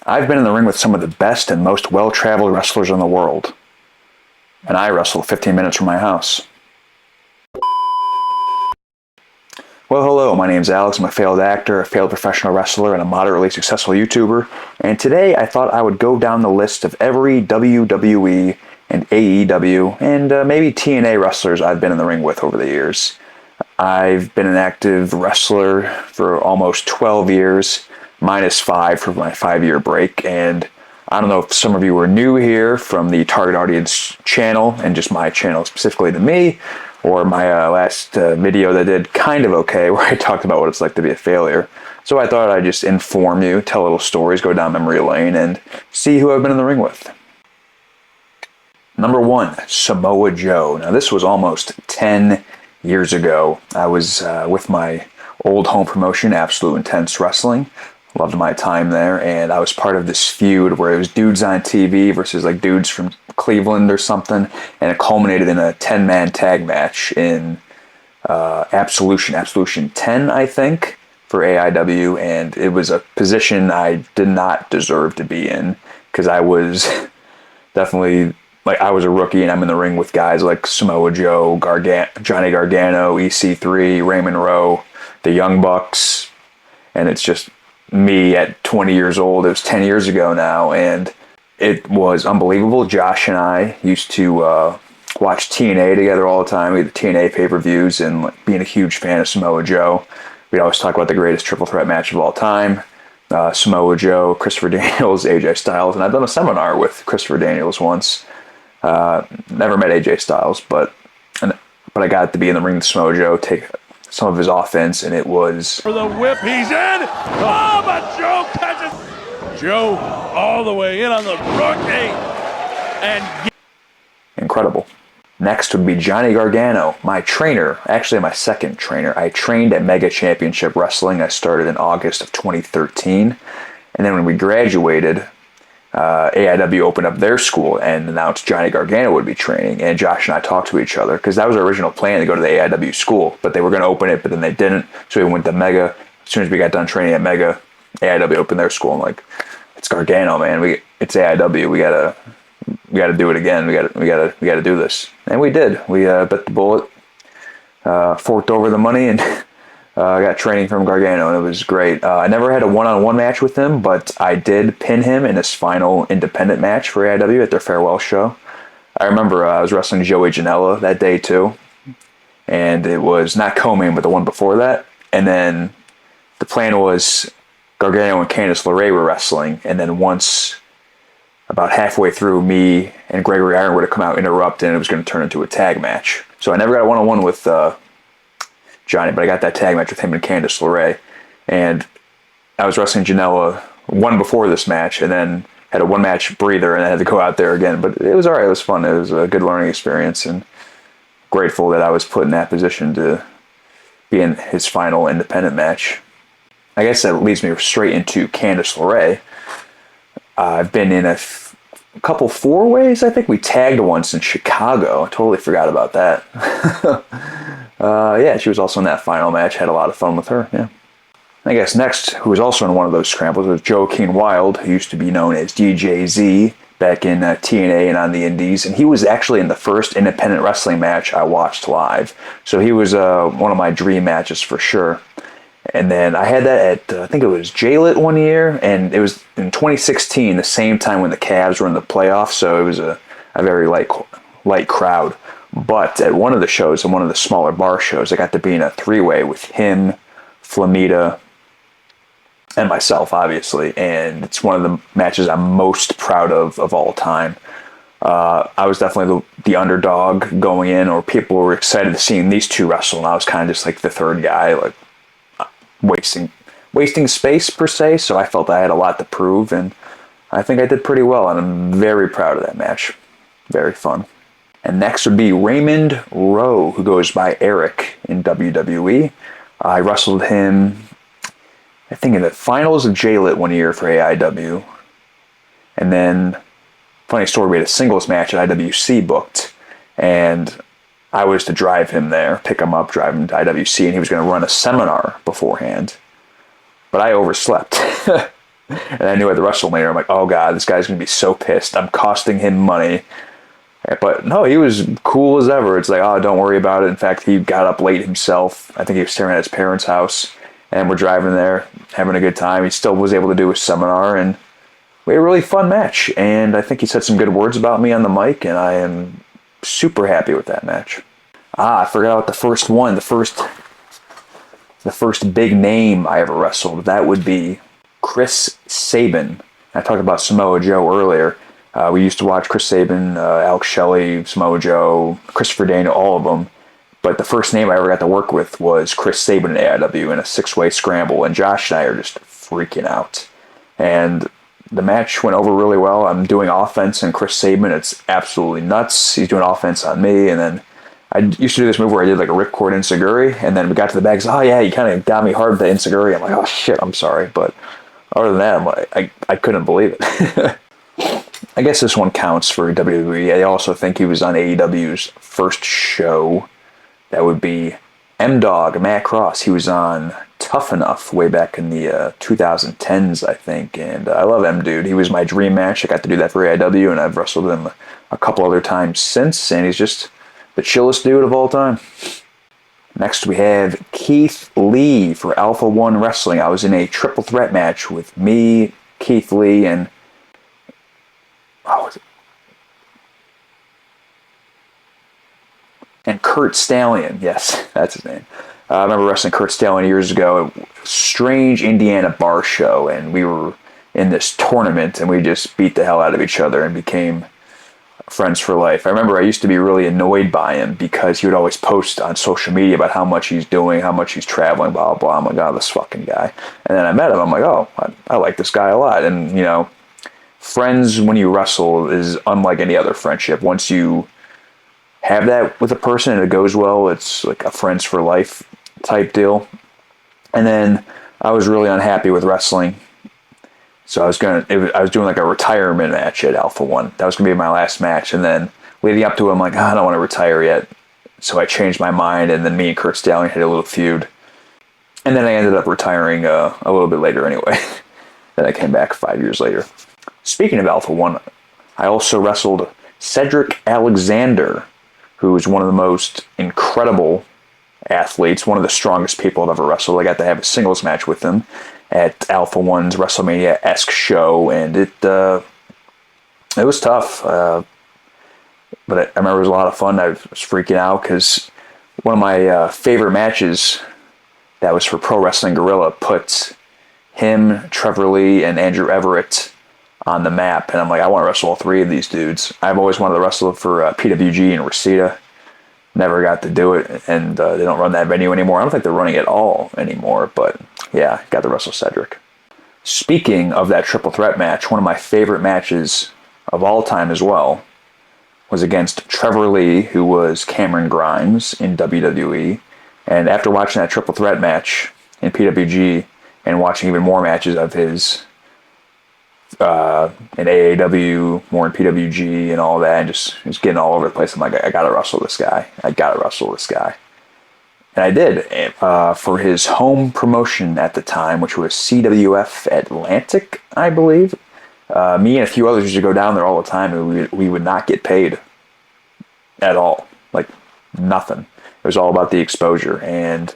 I've been in the ring with some of the best and most well-traveled wrestlers in the world. And I wrestled 15 minutes from my house. Well, hello, my name's Alex. I'm a failed actor, a failed professional wrestler, and a moderately successful YouTuber. And today I thought I would go down the list of every WWE and AEW and maybe TNA wrestlers I've been in the ring with over the years. I've been an active wrestler for almost 12 years, minus 5 for my 5-year break. And I don't know if some of you are new here from the target audience channel and just my channel specifically to me, or my last video that did kind of okay, where I talked about what it's like to be a failure. So I thought I'd just inform you, tell little stories, go down memory lane, and see who I've been in the ring with. Number 1, Samoa Joe. Now this was almost 10 years ago. I was with my old home promotion, Absolute Intense Wrestling. Loved my time there, and I was part of this feud where it was dudes on TV versus like dudes from Cleveland or something, and it culminated in a 10-man tag match in Absolution 10, I think, for AIW, and it was a position I did not deserve to be in, because I was definitely, like, I was a rookie, and I'm in the ring with guys like Samoa Joe, Johnny Gargano, EC3, Raymond, Rowe, the Young Bucks, and it's just me at 20 years old. It was 10 years ago now, and it was unbelievable. Josh and I used to watch TNA together all the time. We had the TNA pay-per-views, and like, being a huge fan of Samoa Joe, we'd always talk about the greatest triple threat match of all time. Samoa Joe, Christopher Daniels, AJ Styles, and I've done a seminar with Christopher Daniels once. Never met AJ Styles, but I got to be in the ring with Samoa Joe, take some of his offense, and it was... For the whip, he's in! Oh, but Joe catches... Joe all the way in on the rookie! And... incredible. Next would be Johnny Gargano, my trainer, actually my second trainer. I trained at Mega Championship Wrestling. I started in August of 2013. And then when we graduated, AIW opened up their school and announced Johnny Gargano would be training, and Josh and I talked to each other because that was our original plan, to go to the AIW school, but they were going to open it, but then they didn't, so we went to Mega. As soon as we got done training at Mega, AIW opened their school. I'm like, it's Gargano, man. It's AIW. We gotta do it again. We gotta do this, and we did. We bit the bullet, forked over the money, and got training from Gargano, and it was great. I never had a one-on-one match with him, but I did pin him in his final independent match for AIW at their farewell show. I remember I was wrestling Joey Janela that day too, and it was not co-main, but the one before that. And then the plan was Gargano and Candice LeRae were wrestling, and then once about halfway through, me and Gregory Iron would have come out, interrupt, and it was going to turn into a tag match. So I never got a one-on-one with Johnny, but I got that tag match with him and Candice LeRae, and I was wrestling Janela one before this match, and then had a one-match breather, and I had to go out there again. But it was all right. It was fun. It was a good learning experience, and grateful that I was put in that position to be in his final independent match. I guess that leads me straight into Candice LeRae. I've been in a couple four-ways. I think we tagged once in Chicago. I totally forgot about that. Yeah, she was also in that final match. Had a lot of fun with her, yeah. I guess next, who was also in one of those scrambles, was Joaquin Wilde, who used to be known as DJZ back in TNA and on the Indies. And he was actually in the first independent wrestling match I watched live. So he was one of my dream matches for sure. And then I had that at, I think it was J-Lit one year, and it was in 2016, the same time when the Cavs were in the playoffs, so it was a very light crowd. But at one of the shows, in one of the smaller bar shows, I got to be in a three-way with him, Flamita, and myself, obviously, and it's one of the matches I'm most proud of all time. I was definitely the underdog going in, or people were excited to see these two wrestle, and I was kind of just like the third guy, like wasting space per se, so I felt I had a lot to prove, and I think I did pretty well, and I'm very proud of that match. Very fun. And next would be Raymond Rowe, who goes by Erik in WWE. I wrestled him, I think, in the finals of J-Lit one year for AIW. And then, funny story, we had a singles match at IWC booked, and I was to drive him there, pick him up, drive him to IWC, and he was going to run a seminar beforehand. But I overslept. And I knew at the WrestleMania, I'm like, oh God, this guy's going to be so pissed. I'm costing him money. But no, he was cool as ever. It's like, oh, don't worry about it. In fact, he got up late himself. I think he was staring at his parents' house. And we're driving there, having a good time. He still was able to do his seminar. And we had a really fun match. And I think he said some good words about me on the mic. And I am super happy with that match. I forgot about the first one. The first big name I ever wrestled. That would be Chris Sabin. I talked about Samoa Joe earlier. We used to watch Chris Sabin, Alex Shelley, Samoa Joe, Christopher Daniel, all of them. But the first name I ever got to work with was Chris Sabin in AIW in a 6-way scramble. And Josh and I are just freaking out. And the match went over really well. I'm doing offense on Chris Sabin. It's absolutely nuts. He's doing offense on me. And then I used to do this move where I did like a ripcord Enziguri. And then we got to the back. Oh, yeah, he kind of got me hard with the Enziguri. I'm like, oh, shit, I'm sorry. But other than that, I'm like, I couldn't believe it. I guess this one counts for WWE. I also think he was on AEW's first show. That would be M-Dog, Matt Cross. He was on Tough Enough way back in the 2010s, I think. And I love M-Dude. He was my dream match. I got to do that for AEW, and I've wrestled him a couple other times since. And he's just the chillest dude of all time. Next we have Keith Lee for Alpha One Wrestling. I was in a triple threat match with me, Keith Lee, and and Curt Stallion. Yes, that's his name. I remember wrestling Curt Stallion years ago at a strange Indiana bar show, and we were in this tournament, and we just beat the hell out of each other and became friends for life. I remember I used to be really annoyed by him because he would always post on social media about how much he's doing, how much he's traveling, blah, blah, blah. I'm like, oh, this fucking guy. And then I met him. I'm like, oh, I like this guy a lot. And, you know, friends when you wrestle is unlike any other friendship. Once you have that with a person and it goes well, it's like a friends for life type deal. And then I was really unhappy with wrestling. So I was doing like a retirement match at Alpha One. That was going to be my last match. And then leading up to it, I'm like, I don't want to retire yet. So I changed my mind, and then me and Curt Stallion had a little feud. And then I ended up retiring a little bit later anyway. Then I came back 5 years later. Speaking of Alpha One, I also wrestled Cedric Alexander, who is one of the most incredible athletes, one of the strongest people I've ever wrestled. I got to have a singles match with him at Alpha One's WrestleMania-esque show, and it was tough. But I remember it was a lot of fun. I was freaking out because one of my favorite matches that was for Pro Wrestling Guerrilla put him, Trevor Lee, and Andrew Everett on the map, and I'm like, I want to wrestle all three of these dudes. I've always wanted to wrestle for PWG in Reseda. Never got to do it, and they don't run that venue anymore. I don't think they're running it all anymore, but yeah, got to wrestle Cedric. Speaking of that triple threat match, one of my favorite matches of all time as well was against Trevor Lee, who was Cameron Grimes in WWE. And after watching that triple threat match in PWG and watching even more matches of his in AAW, more in PWG and all that, and just getting all over the place. I'm like, I gotta wrestle this guy. And I did, for his home promotion at the time, which was CWF Atlantic, I believe. Me and a few others used to go down there all the time, and we would not get paid at all. Like, nothing. It was all about the exposure. And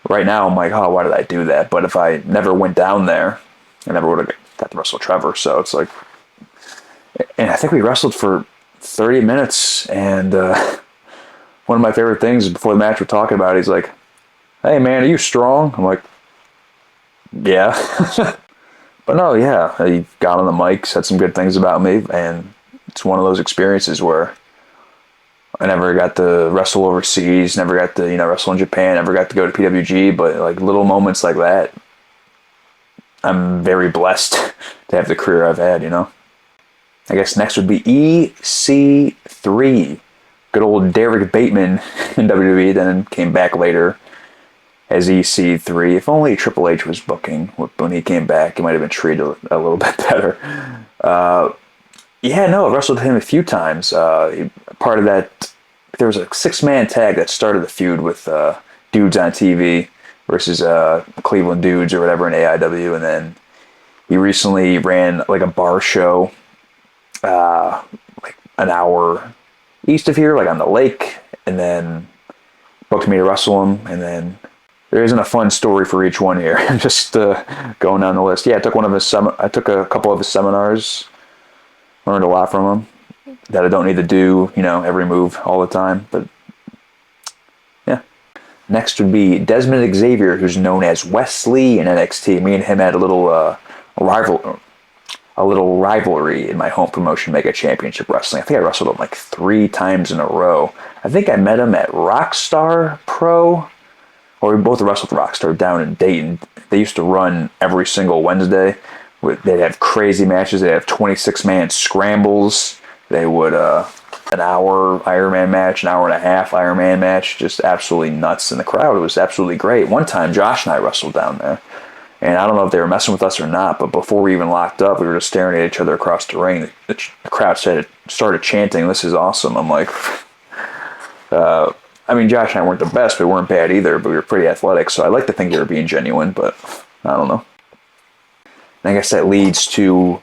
right now, I'm like, oh, why did I do that? But if I never went down there, I never would have got to wrestle Trevor. So it's like, and I think we wrestled for 30 minutes, and one of my favorite things before the match we're talking about, he's like, hey man, are you strong? I'm like, yeah. But no, yeah, he got on the mic, said some good things about me, and it's one of those experiences where I never got to wrestle overseas, never got to, wrestle in Japan, never got to go to PWG, but like little moments like that, I'm very blessed to have the career I've had, I guess next would be EC3. Good old Derek Bateman in WWE, then came back later as EC3. If only Triple H was booking when he came back, he might have been treated a little bit better. I wrestled him a few times. Part of that, there was a 6-man tag that started the feud with Dudes on TV versus Cleveland Dudes or whatever in AIW, and then He recently ran like a bar show, like an hour east of here, like on the lake, and then booked me to wrestle him. And then there isn't a fun story for each one here. Just going down the list. Yeah, I took a couple of his seminars, learned a lot from him that I don't need to do, every move all the time. But yeah. Next would be Desmond Xavier, who's known as Wesley in NXT. Me and him had a little rivalry in my home promotion, Mega Championship Wrestling. I think I wrestled him like 3 times in a row. I think I met him at Rockstar Pro, or we both wrestled Rockstar down in Dayton. They used to run every single Wednesday. They'd have crazy matches. They'd have 26-man scrambles. They would an hour Iron Man match, an hour and a half Iron Man match, just absolutely nuts. And the crowd was absolutely great. One time, Josh and I wrestled down there. And I don't know if they were messing with us or not, but before we even locked up, we were just staring at each other across the ring. The crowd started chanting, "This is awesome." I'm like, Josh and I weren't the best, but we weren't bad either, but we were pretty athletic, so I like to think they were being genuine, but I don't know. And I guess that leads to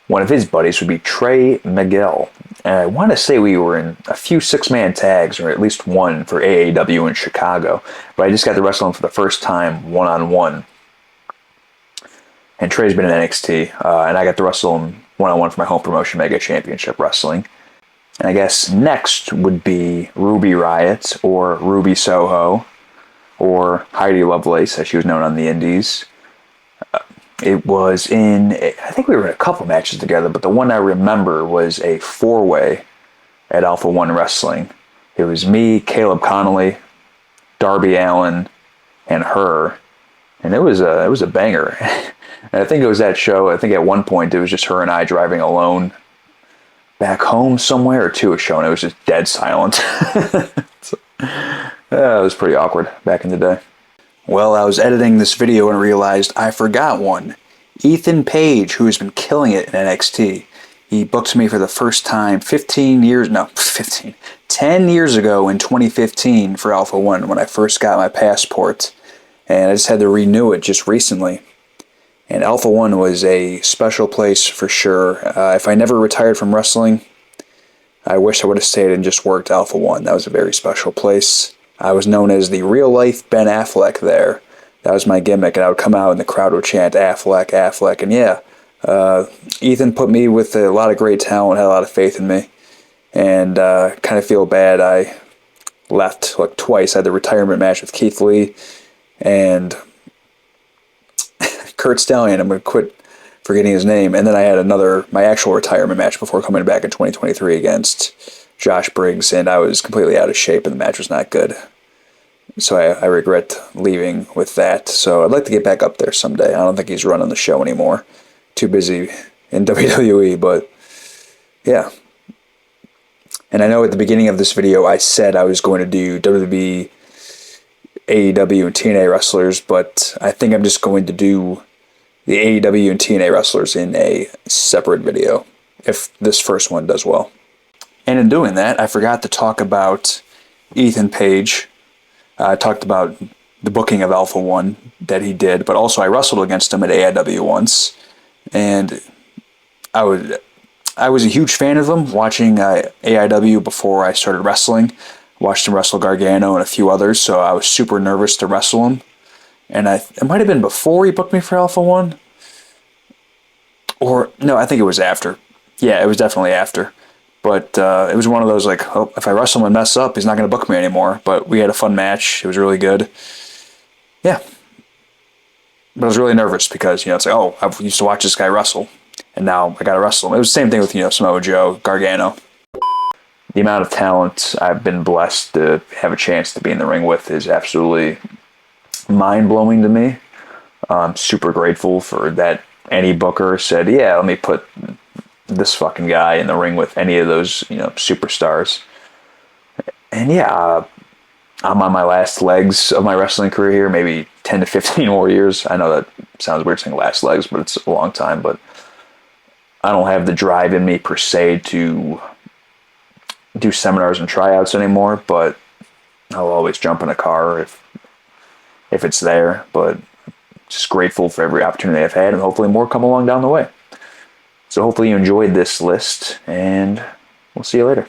one of his buddies would be Trey Miguel. And I want to say we were in a few 6-man tags, or at least one for AAW in Chicago, but I just got to wrestle him for the first time one-on-one. And Trey's been in NXT, and I got to wrestle him one-on-one for my home promotion, Mega Championship Wrestling. And I guess next would be Ruby Riott, or Ruby Soho, or Heidi Lovelace, as she was known on the indies. It was I think we were in a couple matches together, but the one I remember was a 4-way at Alpha One Wrestling. It was me, Caleb Connolly, Darby Allin, and her. And it was a banger. And I think it was that show. I think at one point it was just her and I driving alone back home somewhere, or to a show, and it was just dead silent. So, it was pretty awkward back in the day. Well, I was editing this video and realized I forgot one. Ethan Page, who has been killing it in NXT. He booked me for the first time 10 years ago in 2015 for Alpha One when I first got my passport. And I just had to renew it just recently. And Alpha One was a special place for sure. If I never retired from wrestling, I wish I would have stayed and just worked Alpha One. That was a very special place. I was known as the real-life Ben Affleck there. That was my gimmick, and I would come out and the crowd would chant Affleck, Affleck. And yeah, Ethan put me with a lot of great talent, had a lot of faith in me. And kind of feel bad I left like twice. I had the retirement match with Keith Lee and Curt Stallion. I'm going to quit forgetting his name. And then I had my actual retirement match before coming back in 2023 against Josh Briggs, and I was completely out of shape and the match was not good. So I regret leaving with that. So I'd like to get back up there someday. I don't think he's running the show anymore. Too busy in WWE, but yeah. And I know at the beginning of this video I said I was going to do WWE, AEW, and TNA wrestlers, but I think I'm just going to do the AEW and TNA wrestlers in a separate video, if this first one does well. And in doing that, I forgot to talk about Ethan Page. I talked about the booking of Alpha One that he did, but also I wrestled against him at AIW once, and I was a huge fan of him, watching AIW before I started wrestling. Watched him wrestle Gargano and a few others, so I was super nervous to wrestle him. And it might have been before he booked me for Alpha One, or no, I think it was after. Yeah, it was definitely after. But it was one of those, like, oh, if I wrestle him and mess up, he's not going to book me anymore. But we had a fun match. It was really good. Yeah. But I was really nervous because, it's like, oh, I used to watch this guy wrestle, and now I got to wrestle him. It was the same thing with, Samoa Joe, Gargano. The amount of talent I've been blessed to have a chance to be in the ring with is absolutely mind-blowing to me. I'm super grateful for that. Any booker said, yeah, let me put this fucking guy in the ring with any of those, superstars. And yeah, I'm on my last legs of my wrestling career here, maybe 10 to 15 more years. I know that sounds weird saying last legs, but it's a long time. But I don't have the drive in me per se to do seminars and tryouts anymore, but I'll always jump in a car if it's there. But just grateful for every opportunity I've had, and hopefully more come along down the way. So hopefully you enjoyed this list, and we'll see you later.